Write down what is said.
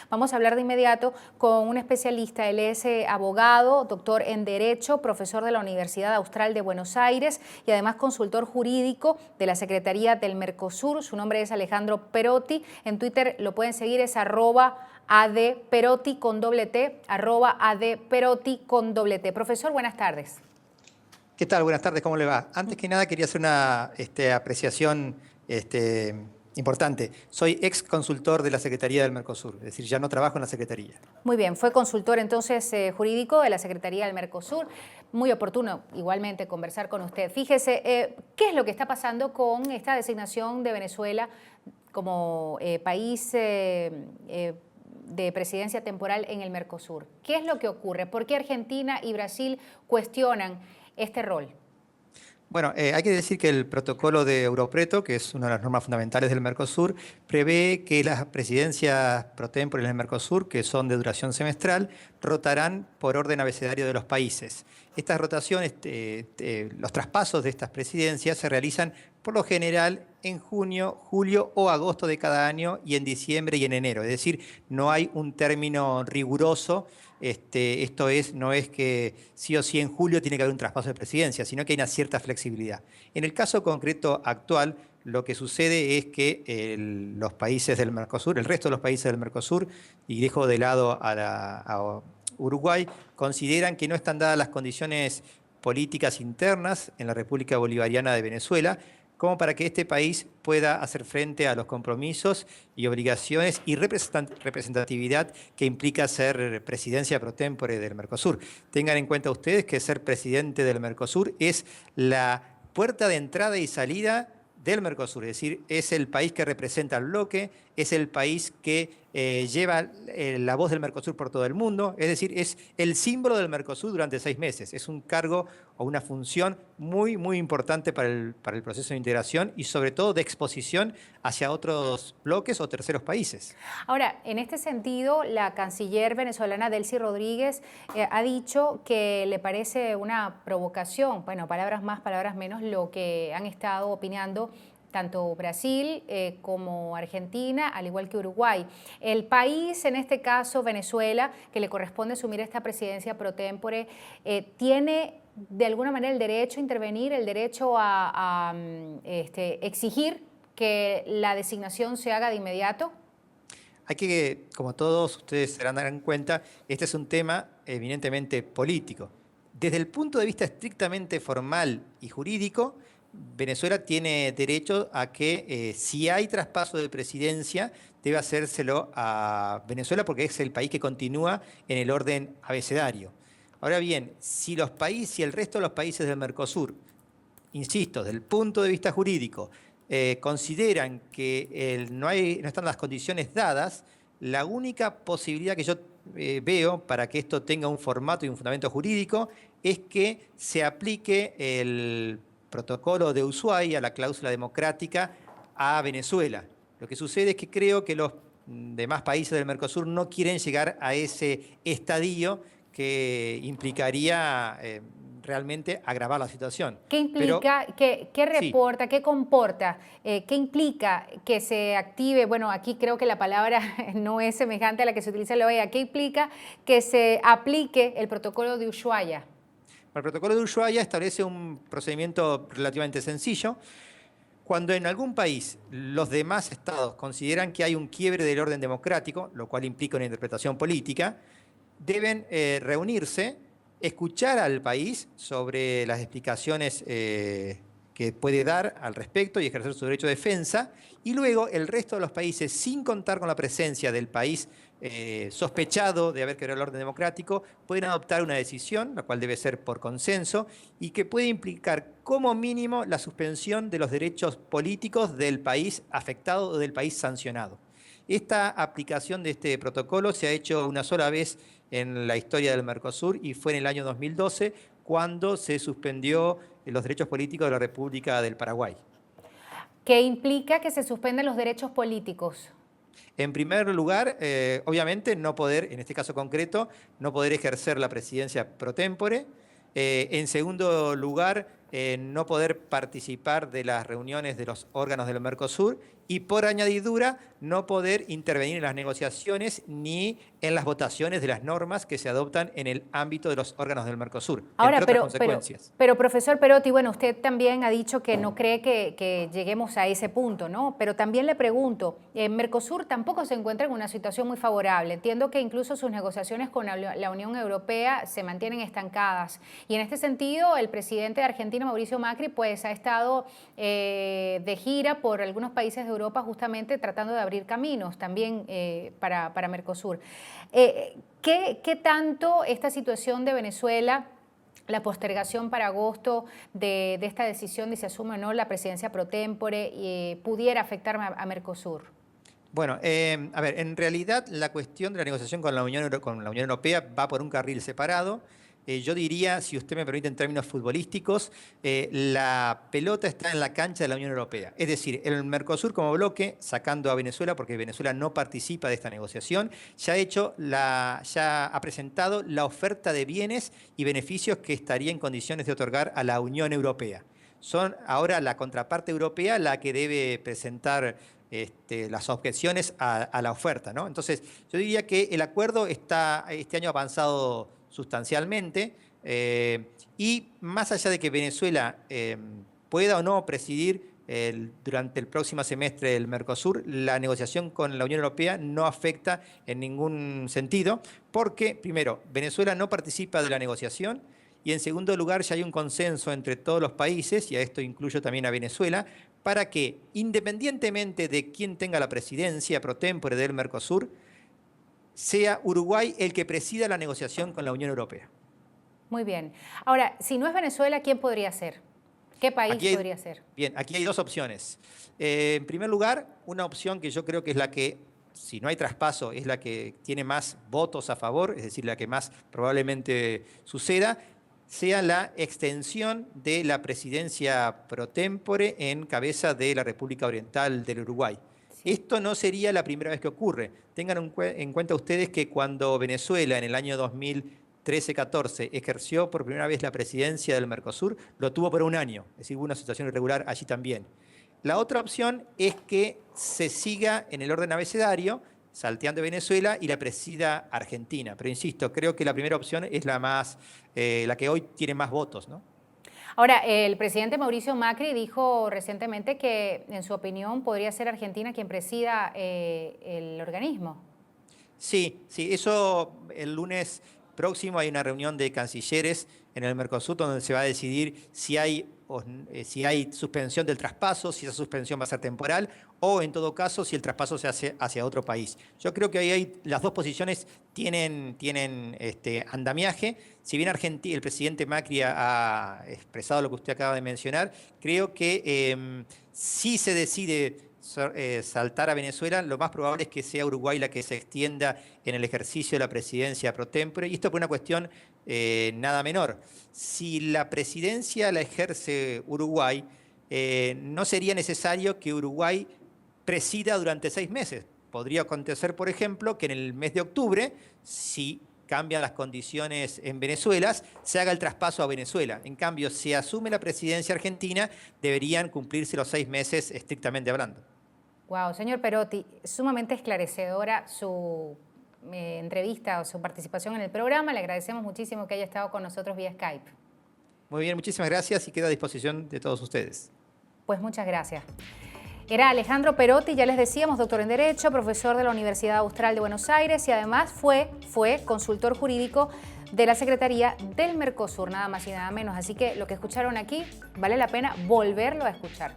Vamos a hablar de inmediato con un especialista. Él es abogado, doctor en Derecho, profesor de la Universidad Austral de Buenos Aires y además consultor jurídico de la Secretaría del Mercosur. Su nombre es Alejandro Perotti. En Twitter lo pueden seguir, es @adperotti con doble T, @adperotti con doble T. Profesor, buenas tardes. ¿Qué tal? Buenas tardes, ¿cómo le va? Antes que nada quería hacer una apreciación importante. Soy ex consultor de la Secretaría del Mercosur, es decir, ya no trabajo en la Secretaría. Muy bien, fue consultor entonces jurídico de la Secretaría del Mercosur. Muy oportuno igualmente conversar con usted. Fíjese, ¿qué es lo que está pasando con esta designación de Venezuela como país de presidencia temporal en el Mercosur? ¿Qué es lo que ocurre? ¿Por qué Argentina y Brasil cuestionan este rol? Bueno, hay que decir que el protocolo de Europreto, que es una de las normas fundamentales del Mercosur, prevé que las presidencias pro tempore en el Mercosur, que son de duración semestral, rotarán por orden abecedario de los países. Estas rotaciones, los traspasos de estas presidencias se realizan por lo general en junio, julio o agosto de cada año y en diciembre y en enero. Es decir, no hay un término riguroso. Esto no es que sí o sí en julio tiene que haber un traspaso de presidencia, sino que hay una cierta flexibilidad. En el caso concreto actual, lo que sucede es que los países del Mercosur, el resto de los países del Mercosur, y dejo de lado a Uruguay, consideran que no están dadas las condiciones políticas internas en la República Bolivariana de Venezuela como para que este país pueda hacer frente a los compromisos y obligaciones y representatividad que implica ser presidencia pro tempore del Mercosur. Tengan en cuenta ustedes que ser presidente del Mercosur es la puerta de entrada y salida del Mercosur, es decir, es el país que representa al bloque, es el país que lleva la voz del Mercosur por todo el mundo, es decir, es el símbolo del Mercosur durante 6 meses. Es un cargo o una función muy, muy importante para el proceso de integración y sobre todo de exposición hacia otros bloques o terceros países. Ahora, en este sentido, la canciller venezolana Delcy Rodríguez ha dicho que le parece una provocación, bueno, palabras más, palabras menos, lo que han estado opinando tanto Brasil como Argentina, al igual que Uruguay. El país, en este caso Venezuela, que le corresponde asumir esta presidencia pro tempore, tiene de alguna manera el derecho a intervenir, el derecho a exigir que la designación se haga de inmediato. Hay que, como todos ustedes se darán cuenta, este es un tema eminentemente político. Desde el punto de vista estrictamente formal y jurídico, Venezuela tiene derecho a que si hay traspaso de presidencia, debe hacérselo a Venezuela porque es el país que continúa en el orden abecedario. Ahora bien, si el resto de los países del Mercosur, insisto, desde el punto de vista jurídico, consideran que no están las condiciones dadas, la única posibilidad que yo veo para que esto tenga un formato y un fundamento jurídico es que se aplique el protocolo de Ushuaia, la cláusula democrática, a Venezuela. Lo que sucede es que creo que los demás países del Mercosur no quieren llegar a ese estadio que implicaría realmente agravar la situación. ¿Qué implica, qué reporta, sí, qué comporta, qué implica que se active? Bueno, aquí creo que la palabra no es semejante a la que se utiliza en la OEA. ¿Qué implica que se aplique el protocolo de Ushuaia? El protocolo de Ushuaia establece un procedimiento relativamente sencillo. Cuando en algún país los demás estados consideran que hay un quiebre del orden democrático, lo cual implica una interpretación política, deben reunirse, escuchar al país sobre las explicaciones que puede dar al respecto y ejercer su derecho de defensa, y luego el resto de los países, sin contar con la presencia del país sospechado de haber quebrado el orden democrático, pueden adoptar una decisión, la cual debe ser por consenso, y que puede implicar como mínimo la suspensión de los derechos políticos del país afectado o del país sancionado. Esta aplicación de este protocolo se ha hecho una sola vez en la historia del Mercosur y fue en el año 2012 cuando se suspendió los derechos políticos de la República del Paraguay. ¿Qué implica que se suspendan los derechos políticos? En primer lugar, obviamente no poder, en este caso concreto, no poder ejercer la presidencia pro tempore. En segundo lugar, no poder participar de las reuniones de los órganos del Mercosur y por añadidura no poder intervenir en las negociaciones ni en las votaciones de las normas que se adoptan en el ámbito de los órganos del Mercosur, Ahora, entre otras consecuencias. pero profesor Perotti, bueno, usted también ha dicho que no cree que lleguemos a ese punto, ¿no? Pero también le pregunto, Mercosur tampoco se encuentra en una situación muy favorable. Entiendo que incluso sus negociaciones con la Unión Europea se mantienen estancadas. Y en este sentido, el presidente de Argentina, Mauricio Macri, pues ha estado de gira por algunos países de Europa justamente tratando de abrir caminos también para Mercosur. ¿Qué tanto esta situación de Venezuela, la postergación para agosto de esta decisión de si asume o no la presidencia pro tempore, pudiera afectar a Mercosur? Bueno, a ver, en realidad la cuestión de la negociación con la Unión Europea va por un carril separado. Yo diría, si usted me permite en términos futbolísticos, la pelota está en la cancha de la Unión Europea. Es decir, el Mercosur como bloque, sacando a Venezuela, porque Venezuela no participa de esta negociación, ya ha presentado la oferta de bienes y beneficios que estaría en condiciones de otorgar a la Unión Europea. Son ahora la contraparte europea la que debe presentar las objeciones a la oferta, ¿no? Entonces, yo diría que el acuerdo este año ha avanzado sustancialmente y más allá de que Venezuela pueda o no presidir durante el próximo semestre del Mercosur, la negociación con la Unión Europea no afecta en ningún sentido porque, primero, Venezuela no participa de la negociación y en segundo lugar ya hay un consenso entre todos los países, y a esto incluyo también a Venezuela, para que, independientemente de quién tenga la presidencia pro tempore del Mercosur, sea Uruguay el que presida la negociación con la Unión Europea. Muy bien. Ahora, si no es Venezuela, ¿quién podría ser? ¿Qué país podría ser? Bien, aquí hay dos opciones. En primer lugar, una opción que yo creo que es la que, si no hay traspaso, es la que tiene más votos a favor, es decir, la que más probablemente suceda, sea la extensión de la presidencia pro tempore en cabeza de la República Oriental del Uruguay. Esto no sería la primera vez que ocurre. Tengan en cuenta ustedes que cuando Venezuela en el año 2013-14 ejerció por primera vez la presidencia del Mercosur, lo tuvo por un año, es decir, hubo una situación irregular allí también. La otra opción es que se siga en el orden abecedario, salteando Venezuela y la presida Argentina. Pero insisto, creo que la primera opción es la que hoy tiene más votos, ¿no? Ahora, el presidente Mauricio Macri dijo recientemente que, en su opinión, podría ser Argentina quien presida el organismo. Sí, eso el lunes próximo hay una reunión de cancilleres en el Mercosur donde se va a decidir si hay suspensión del traspaso, si esa suspensión va a ser temporal o en todo caso si el traspaso se hace hacia otro país. Yo creo que ahí las dos posiciones tienen andamiaje. Si bien el presidente Macri ha expresado lo que usted acaba de mencionar, creo que si se decide saltar a Venezuela, lo más probable es que sea Uruguay la que se extienda en el ejercicio de la presidencia pro tempore, y esto por una cuestión nada menor. Si la presidencia la ejerce Uruguay, no sería necesario que Uruguay presida durante 6 meses. Podría acontecer, por ejemplo, que en el mes de octubre, si cambian las condiciones en Venezuela, se haga el traspaso a Venezuela. En cambio, si asume la presidencia argentina, deberían cumplirse los 6 meses estrictamente hablando. Wow, señor Perotti, sumamente esclarecedora su entrevista o su participación en el programa. Le agradecemos muchísimo que haya estado con nosotros vía Skype. Muy bien, muchísimas gracias y quedo a disposición de todos ustedes. Pues muchas gracias. Era Alejandro Perotti, ya les decíamos, doctor en Derecho, profesor de la Universidad Austral de Buenos Aires y además fue consultor jurídico de la Secretaría del Mercosur, nada más y nada menos. Así que lo que escucharon aquí vale la pena volverlo a escuchar.